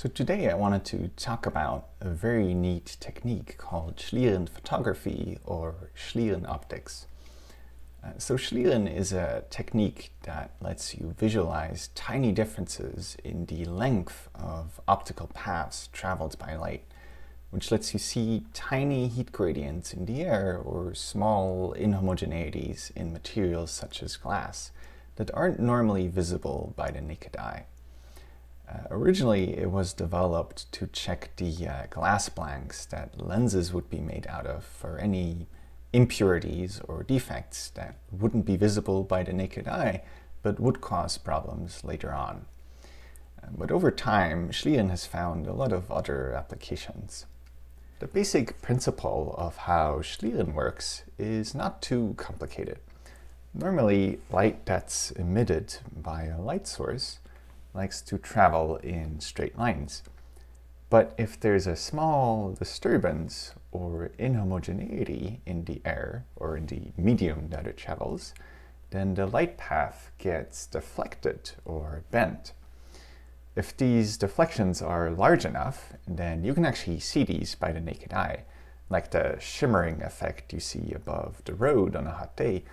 So today I wanted to talk about a very neat technique called Schlieren photography or Schlieren optics. So Schlieren is a technique that lets you visualize tiny differences in the length of optical paths traveled by light, which lets you see tiny heat gradients in the air or small inhomogeneities in materials such as glass that aren't normally visible by the naked eye. Originally, it was developed to check the glass blanks that lenses would be made out of for any impurities or defects that wouldn't be visible by the naked eye, but would cause problems later on. But over time, Schlieren has found a lot of other applications. The basic principle of how Schlieren works is not too complicated. Normally, light that's emitted by a light source likes to travel in straight lines. But if there's a small disturbance or inhomogeneity in the air or in the medium that it travels, then the light path gets deflected or bent. If these deflections are large enough, then you can actually see these by the naked eye, like the shimmering effect you see above the road on a hot day,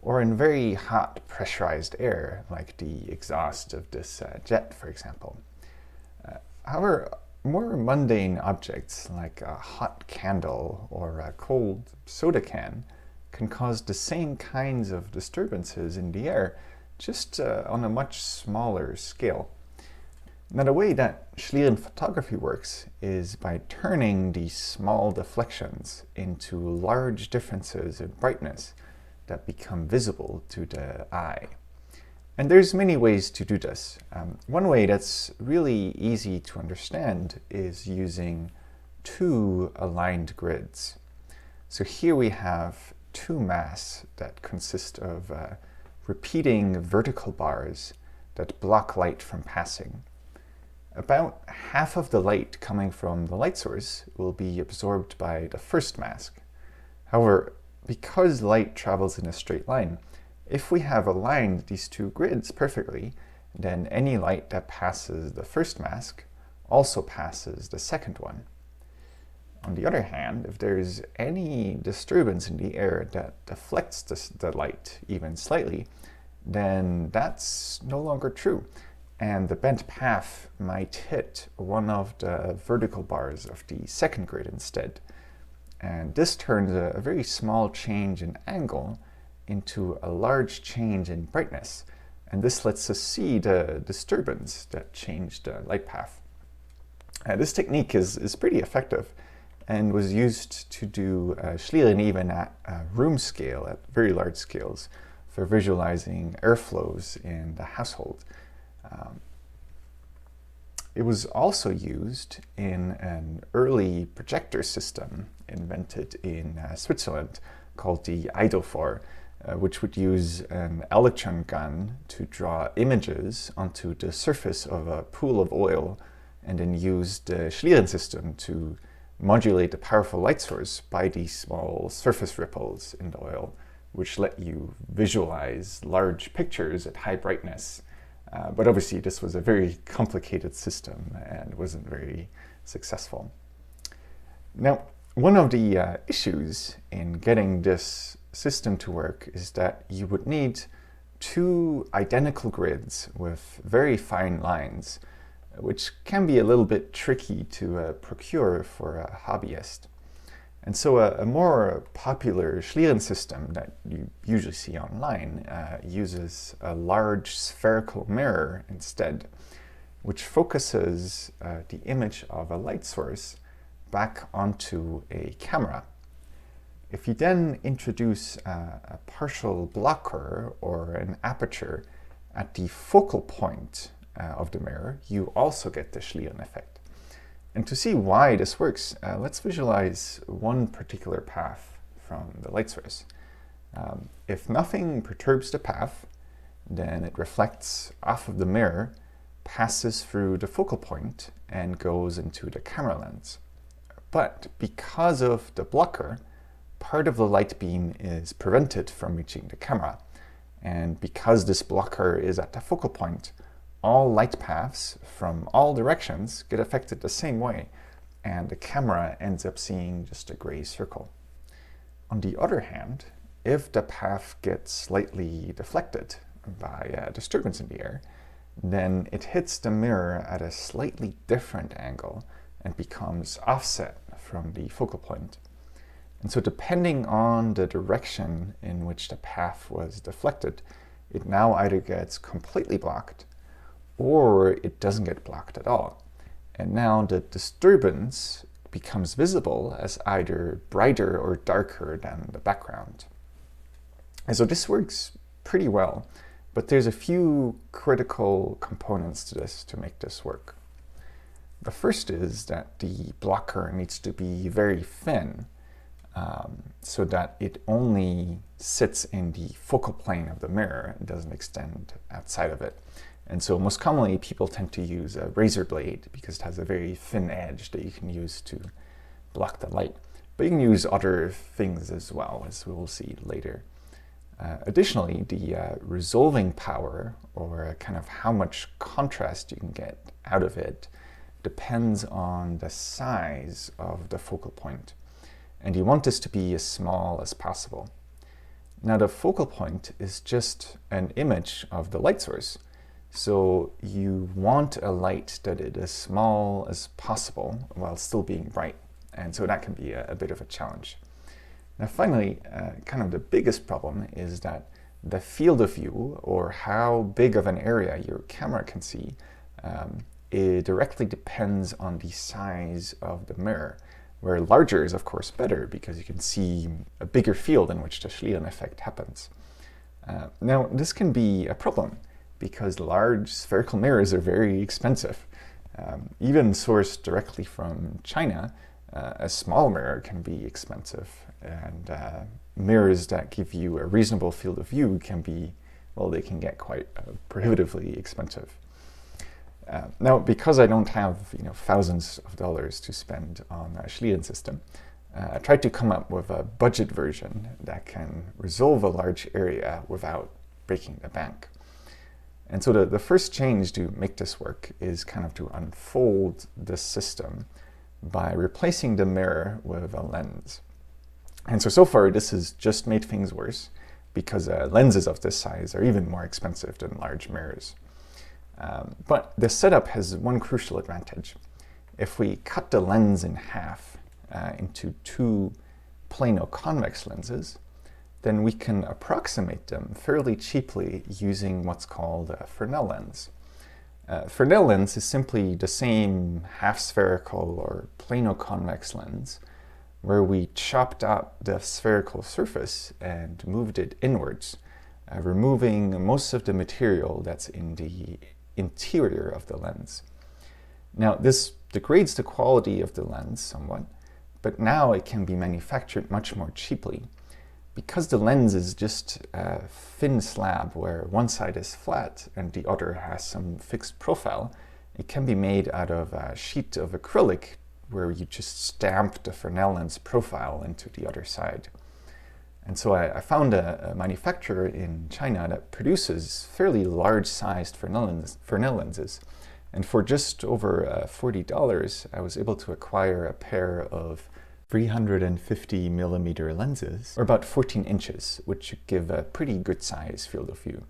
or in very hot pressurized air, like the exhaust of this jet, for example. However, more mundane objects like a hot candle or a cold soda can cause the same kinds of disturbances in the air, just on a much smaller scale. Now, the way that Schlieren photography works is by turning these small deflections into large differences in brightness that become visible to the eye. And there's many ways to do this. One way that's really easy to understand is using two aligned grids. So here we have two masks that consist of repeating vertical bars that block light from passing. About half of the light coming from the light source will be absorbed by the first mask. However, because light travels in a straight line, if we have aligned these two grids perfectly, then any light that passes the first mask also passes the second one. On the other hand, if there's any disturbance in the air that deflects the light even slightly, then that's no longer true, and the bent path might hit one of the vertical bars of the second grid instead. And this turns a very small change in angle into a large change in brightness. And this lets us see the disturbance that changed the light path. This technique is pretty effective and was used to do Schlieren even at room scale, at very large scales, for visualizing airflows in the household. It was also used in an early projector system invented in Switzerland called the Eidophor, which would use an electron gun to draw images onto the surface of a pool of oil and then use the Schlieren system to modulate the powerful light source by these small surface ripples in the oil, which let you visualize large pictures at high brightness. But obviously this was a very complicated system and wasn't very successful. Now, one of the issues in getting this system to work is that you would need two identical grids with very fine lines, which can be a little bit tricky to procure for a hobbyist. And so a more popular Schlieren system that you usually see online uses a large spherical mirror instead, which focuses the image of a light source back onto a camera. If you then introduce a partial blocker or an aperture at the focal point of the mirror, you also get the Schlieren effect. And to see why this works, let's visualize one particular path from the light source. If nothing perturbs the path, then it reflects off of the mirror, passes through the focal point, and goes into the camera lens. But because of the blocker, part of the light beam is prevented from reaching the camera. And because this blocker is at the focal point, all light paths from all directions get affected the same way, and the camera ends up seeing just a gray circle. On the other hand, if the path gets slightly deflected by a disturbance in the air, then it hits the mirror at a slightly different angle and becomes offset from the focal point. And so depending on the direction in which the path was deflected, it now either gets completely blocked or it doesn't get blocked at all. And now the disturbance becomes visible as either brighter or darker than the background. And so this works pretty well, but there's a few critical components to this to make this work. The first is that the blocker needs to be very thin, so that it only sits in the focal plane of the mirror and doesn't extend outside of it. And so most commonly people tend to use a razor blade because it has a very thin edge that you can use to block the light. But you can use other things as well, as we will see later. Additionally, the resolving power, or kind of how much contrast you can get out of it, depends on the size of the focal point. And you want this to be as small as possible. Now the focal point is just an image of the light source, so you want a light that is as small as possible while still being bright, and so that can be a bit of a challenge. Now finally, kind of the biggest problem is that the field of view, or how big of an area your camera can see, it directly depends on the size of the mirror, where larger is of course better because you can see a bigger field in which the Schlieren effect happens. Now this can be a problem because large spherical mirrors are very expensive. Even sourced directly from China, a small mirror can be expensive, and mirrors that give you a reasonable field of view can be, well, they can get quite prohibitively expensive. Now, because I don't have thousands of dollars to spend on a Schlieren system, I tried to come up with a budget version that can resolve a large area without breaking the bank. And so the first change to make this work is kind of to unfold the system by replacing the mirror with a lens. And so far this has just made things worse because lenses of this size are even more expensive than large mirrors. But the setup has one crucial advantage. If we cut the lens in half into two plano-convex lenses, then we can approximate them fairly cheaply using what's called a Fresnel lens. Fresnel lens is simply the same half-spherical or plano-convex lens where we chopped out the spherical surface and moved it inwards, removing most of the material that's in the interior of the lens. Now this degrades the quality of the lens somewhat, but now it can be manufactured much more cheaply. Because the lens is just a thin slab where one side is flat and the other has some fixed profile, it can be made out of a sheet of acrylic where you just stamp the Fresnel lens profile into the other side. And so I found a manufacturer in China that produces fairly large-sized Fresnel lenses. And for just over $40, I was able to acquire a pair of 350 millimeter lenses, or about 14 inches, which should give a pretty good size field of view.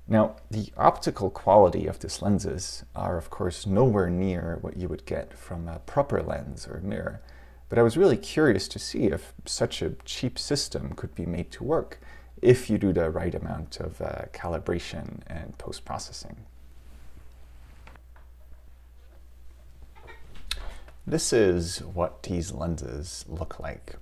Now, the optical quality of these lenses are of course nowhere near what you would get from a proper lens or mirror, but I was really curious to see if such a cheap system could be made to work if you do the right amount of calibration and post-processing. This is what these lenses look like.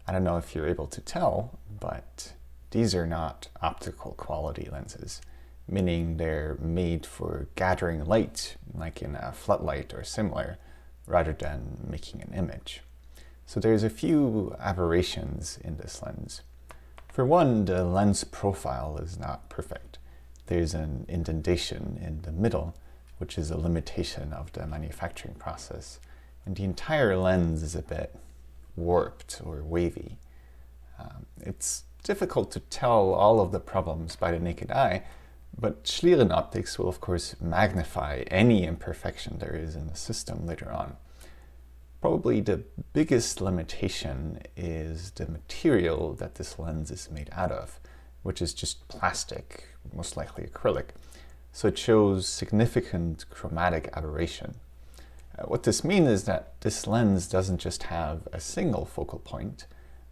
I don't know if you're able to tell, but these are not optical quality lenses, meaning they're made for gathering light, like in a floodlight or similar, rather than making an image. So there's a few aberrations in this lens. For one, the lens profile is not perfect. There's an indentation in the middle, which is a limitation of the manufacturing process, and the entire lens is a bit warped or wavy. It's difficult to tell all of the problems by the naked eye, But Schlieren optics will of course magnify any imperfection there is in the system later on. Probably the biggest limitation is the material that this lens is made out of, which is just plastic, most likely acrylic. So it shows significant chromatic aberration. What this means is that this lens doesn't just have a single focal point,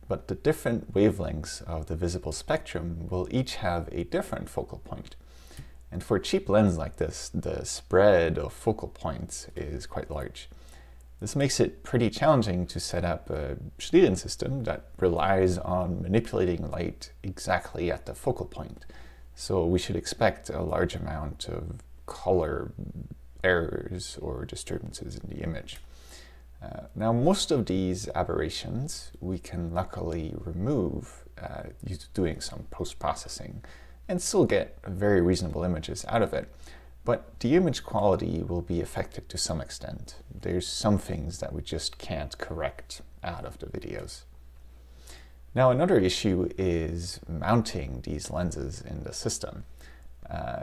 but the different wavelengths of the visible spectrum will each have a different focal point. And for a cheap lens like this, the spread of focal points is quite large. This makes it pretty challenging to set up a Schlieren system that relies on manipulating light exactly at the focal point. So we should expect a large amount of color errors or disturbances in the image. Now, most of these aberrations we can luckily remove doing some post-processing and still get very reasonable images out of it. But the image quality will be affected to some extent. There's some things that we just can't correct out of the videos. Now, another issue is mounting these lenses in the system.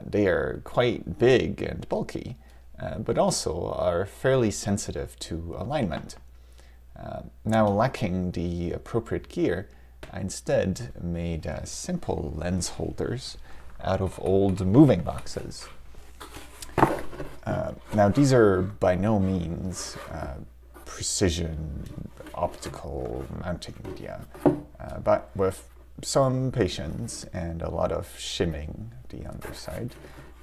They are quite big and bulky, but also are fairly sensitive to alignment. Now, lacking the appropriate gear, I instead made simple lens holders out of old moving boxes. Now, these are by no means precision optical mounting media, but with some patience and a lot of shimming the underside,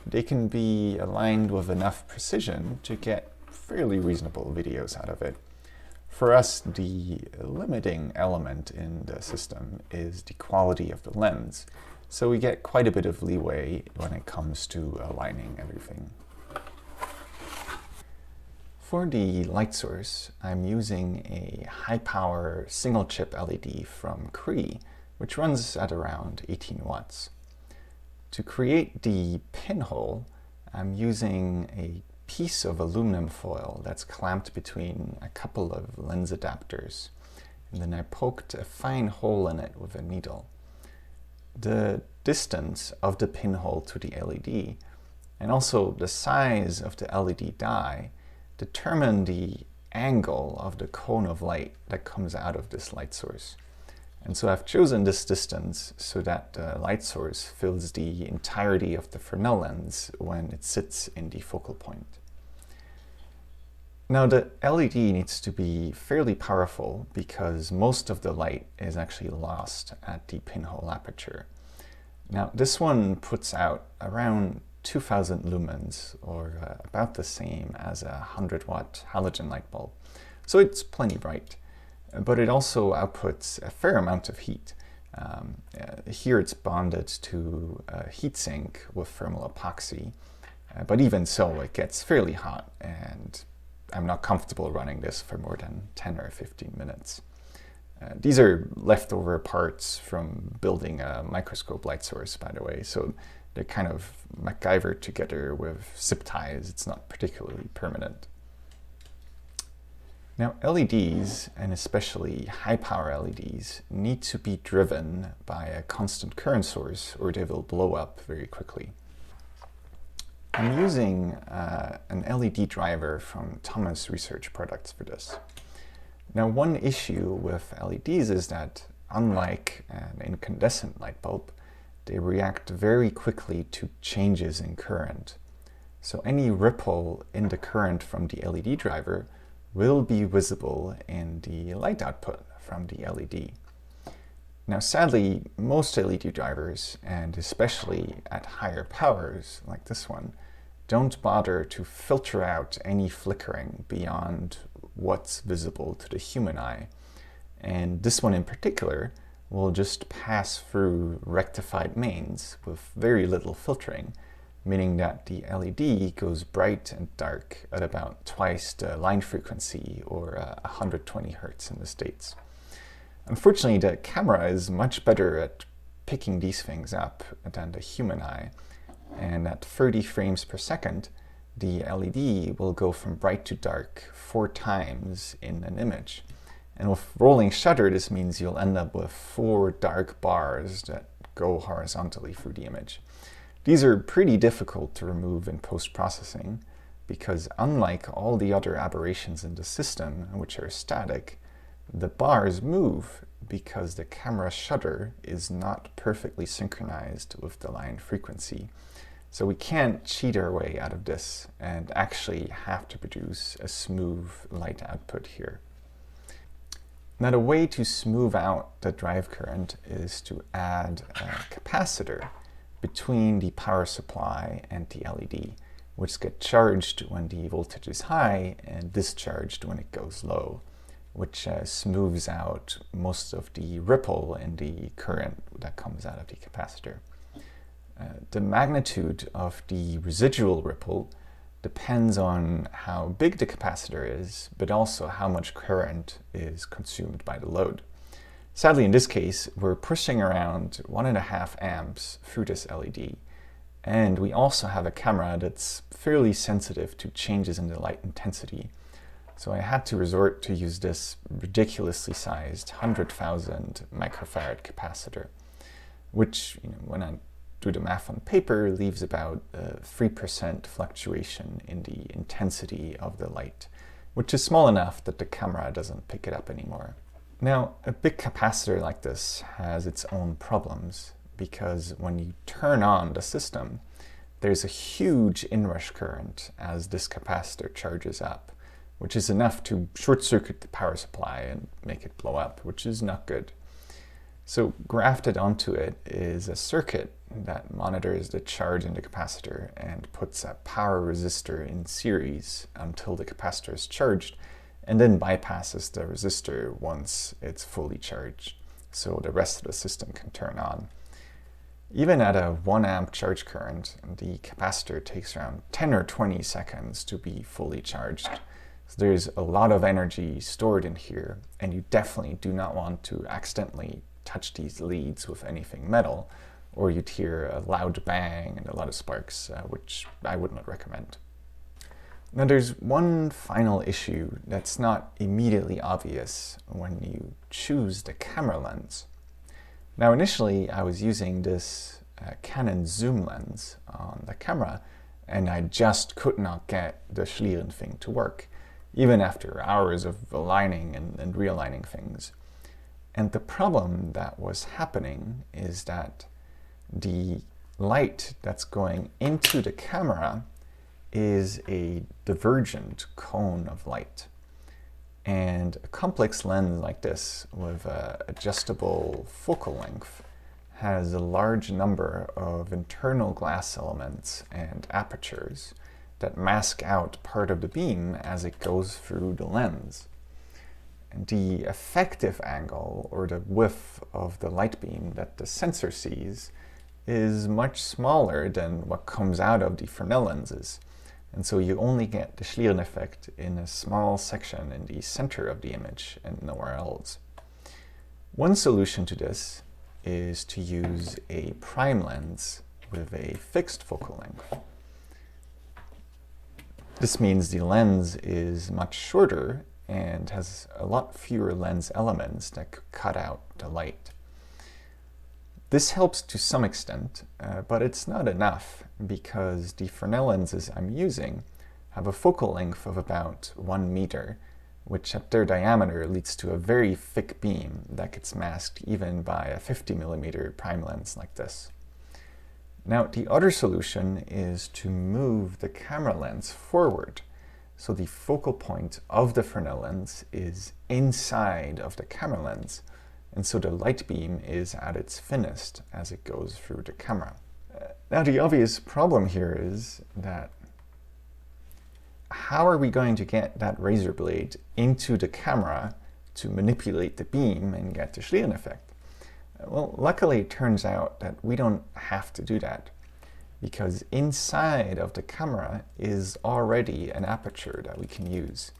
they can be aligned with enough precision to get fairly reasonable videos out of it. For us, the limiting element in the system is the quality of the lens, so we get quite a bit of leeway when it comes to aligning everything. For the light source, I'm using a high-power single-chip LED from Cree, which runs at around 18 watts. To create the pinhole, I'm using a piece of aluminum foil that's clamped between a couple of lens adapters, and then I poked a fine hole in it with a needle. The distance of the pinhole to the LED, and also the size of the LED die, determine the angle of the cone of light that comes out of this light source. And so I've chosen this distance so that the light source fills the entirety of the Fresnel lens when it sits in the focal point. Now, the LED needs to be fairly powerful because most of the light is actually lost at the pinhole aperture. Now, this one puts out around 2000 lumens, or about the same as a 100-watt halogen light bulb. So it's plenty bright, but it also outputs a fair amount of heat. Here it's bonded to a heatsink with thermal epoxy, but even so it gets fairly hot, and I'm not comfortable running this for more than 10 or 15 minutes. These are leftover parts from building a microscope light source, by the way, so they're kind of MacGyvered together with zip ties. It's not particularly permanent. Now, LEDs, and especially high-power LEDs, need to be driven by a constant current source or they will blow up very quickly. I'm using an LED driver from Thomas Research Products for this. Now, one issue with LEDs is that, unlike an incandescent light bulb, they react very quickly to changes in current. So any ripple in the current from the LED driver will be visible in the light output from the LED. Now, sadly, most LED drivers, and especially at higher powers like this one, don't bother to filter out any flickering beyond what's visible to the human eye. And this one in particular will just pass through rectified mains with very little filtering, meaning that the LED goes bright and dark at about twice the line frequency, or 120 Hertz in the States. Unfortunately, the camera is much better at picking these things up than the human eye, and at 30 frames per second, the LED will go from bright to dark 4 times in an image. And with rolling shutter, this means you'll end up with 4 dark bars that go horizontally through the image. These are pretty difficult to remove in post-processing because unlike all the other aberrations in the system, which are static, the bars move because the camera shutter is not perfectly synchronized with the line frequency. So we can't cheat our way out of this and actually have to produce a smooth light output here. Now the way to smooth out the drive current is to add a capacitor between the power supply and the LED, which gets charged when the voltage is high and discharged when it goes low, which smooths out most of the ripple in the current that comes out of the capacitor. The magnitude of the residual ripple depends on how big the capacitor is, but also how much current is consumed by the load. Sadly, in this case, we're pushing around 1.5 amps through this LED, and we also have a camera that's fairly sensitive to changes in the light intensity. So I had to resort to use this ridiculously sized 100,000 microfarad capacitor, which, when I do the math on paper, leaves about 3% fluctuation in the intensity of the light, which is small enough that the camera doesn't pick it up anymore. Now, a big capacitor like this has its own problems, because when you turn on the system, there's a huge inrush current as this capacitor charges up, which is enough to short-circuit the power supply and make it blow up, which is not good. So grafted onto it is a circuit that monitors the charge in the capacitor and puts a power resistor in series until the capacitor is charged, and then bypasses the resistor once it's fully charged, so the rest of the system can turn on. Even at a 1 amp charge current, the capacitor takes around 10 or 20 seconds to be fully charged. So there's a lot of energy stored in here, and you definitely do not want to accidentally touch these leads with anything metal, or you'd hear a loud bang and a lot of sparks, which I would not recommend. Now there's one final issue that's not immediately obvious when you choose the camera lens. Now initially I was using this Canon zoom lens on the camera, and I just could not get the Schlieren thing to work, even after hours of aligning and realigning things. And the problem that was happening is that the light that's going into the camera is a divergent cone of light. And a complex lens like this with an adjustable focal length has a large number of internal glass elements and apertures that mask out part of the beam as it goes through the lens. And the effective angle, or the width of the light beam that the sensor sees, is much smaller than what comes out of the Fresnel lenses. And so you only get the Schlieren effect in a small section in the center of the image and nowhere else. One solution to this is to use a prime lens with a fixed focal length. This means the lens is much shorter and has a lot fewer lens elements that could cut out the light. This helps to some extent, but it's not enough because the Fresnel lenses I'm using have a focal length of about 1 meter, which at their diameter leads to a very thick beam that gets masked even by a 50mm prime lens like this. Now, the other solution is to move the camera lens forward, so the focal point of the Fresnel lens is inside of the camera lens, and so the light beam is at its thinnest as it goes through the camera. Now the obvious problem here is that how are we going to get that razor blade into the camera to manipulate the beam and get the Schlieren effect? Well, luckily it turns out that we don't have to do that, because inside of the camera is already an aperture that we can use.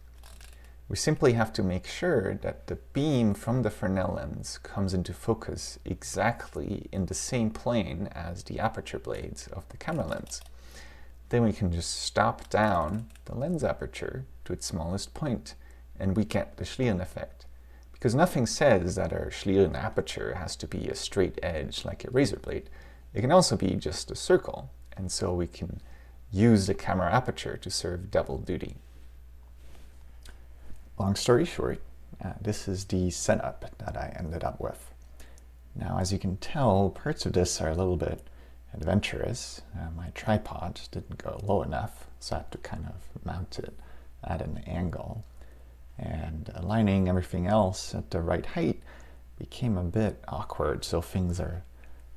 We simply have to make sure that the beam from the Fresnel lens comes into focus exactly in the same plane as the aperture blades of the camera lens. Then we can just stop down the lens aperture to its smallest point, and we get the Schlieren effect. Because nothing says that our Schlieren aperture has to be a straight edge like a razor blade. It can also be just a circle, and so we can use the camera aperture to serve double duty. Long story short, this is the setup that I ended up with. Now, as you can tell, parts of this are a little bit adventurous. My tripod didn't go low enough, so I had to kind of mount it at an angle. And aligning everything else at the right height became a bit awkward, so things are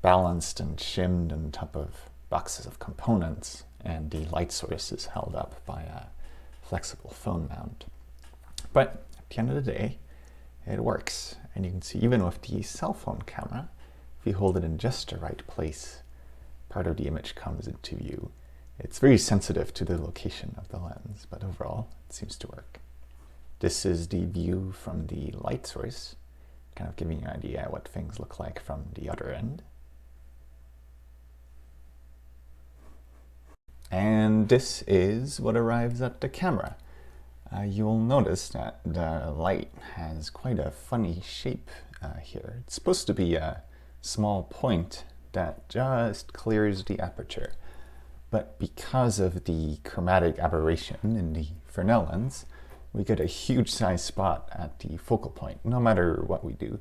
balanced and shimmed on top of boxes of components, and the light source is held up by a flexible phone mount. But at the end of the day, it works. And you can see even with the cell phone camera, if you hold it in just the right place, part of the image comes into view. It's very sensitive to the location of the lens, but overall, it seems to work. This is the view from the light source, kind of giving you an idea what things look like from the other end. And this is what arrives at the camera. You'll notice that the light has quite a funny shape here. It's supposed to be a small point that just clears the aperture. But because of the chromatic aberration in the Fresnel lens, we get a huge size spot at the focal point, no matter what we do.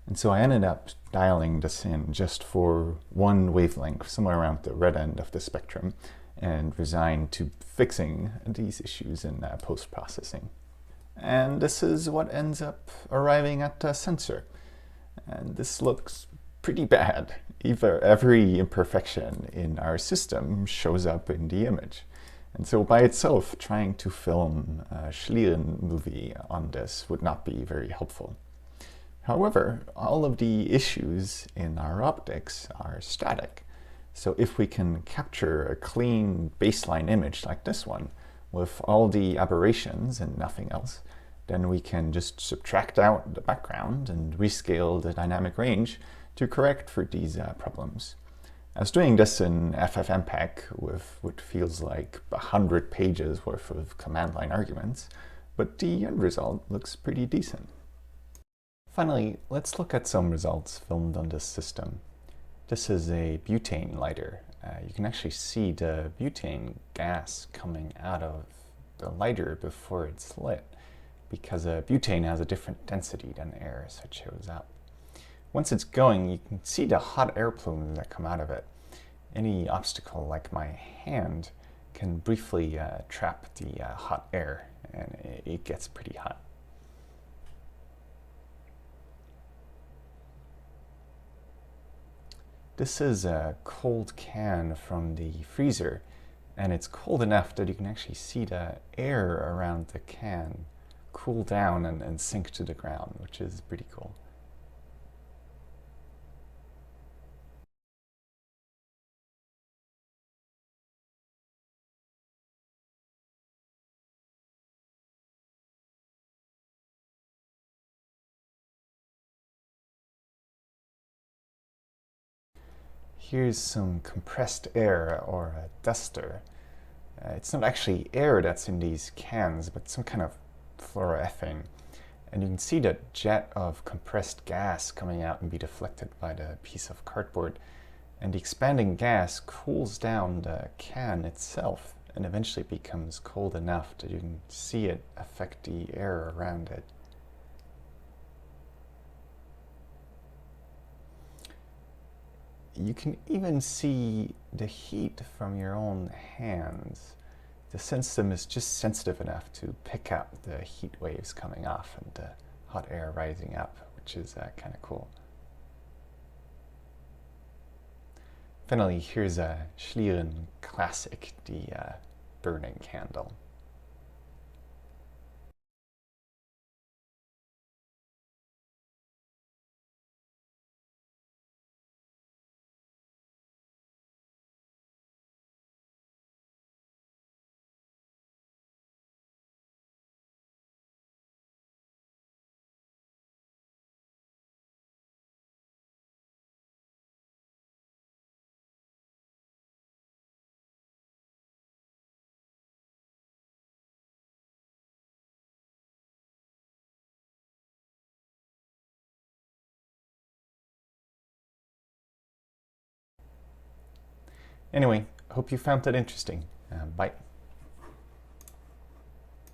And so I ended up dialing this in just for one wavelength, somewhere around the red end of the spectrum, and resigned to fixing these issues in post-processing. And this is what ends up arriving at the sensor. And this looks pretty bad. Every imperfection in our system shows up in the image. And so by itself, trying to film a Schlieren movie on this would not be very helpful. However, all of the issues in our optics are static. So if we can capture a clean baseline image like this one, with all the aberrations and nothing else, then we can just subtract out the background and rescale the dynamic range to correct for these problems. I was doing this in FFmpeg with what feels like 100 pages worth of command line arguments, but the end result looks pretty decent. Finally, let's look at some results filmed on this system. This is a butane lighter. You can actually see the butane gas coming out of the lighter before it's lit, because butane has a different density than air, so it shows up. Once it's going, you can see the hot air plumes that come out of it. Any obstacle, like my hand, can briefly trap the hot air, and it gets pretty hot. This is a cold can from the freezer, and it's cold enough that you can actually see the air around the can cool down and sink to the ground, which is pretty cool. Here's some compressed air, or a duster. It's not actually air that's in these cans, but some kind of fluoroethane. And you can see the jet of compressed gas coming out and be deflected by the piece of cardboard. And the expanding gas cools down the can itself and eventually becomes cold enough that you can see it affect the air around it. You can even see the heat from your own hands. The system is just sensitive enough to pick up the heat waves coming off and the hot air rising up, which is kind of cool. Finally, here's a Schlieren classic, the burning candle. Anyway, hope you found that interesting. Bye.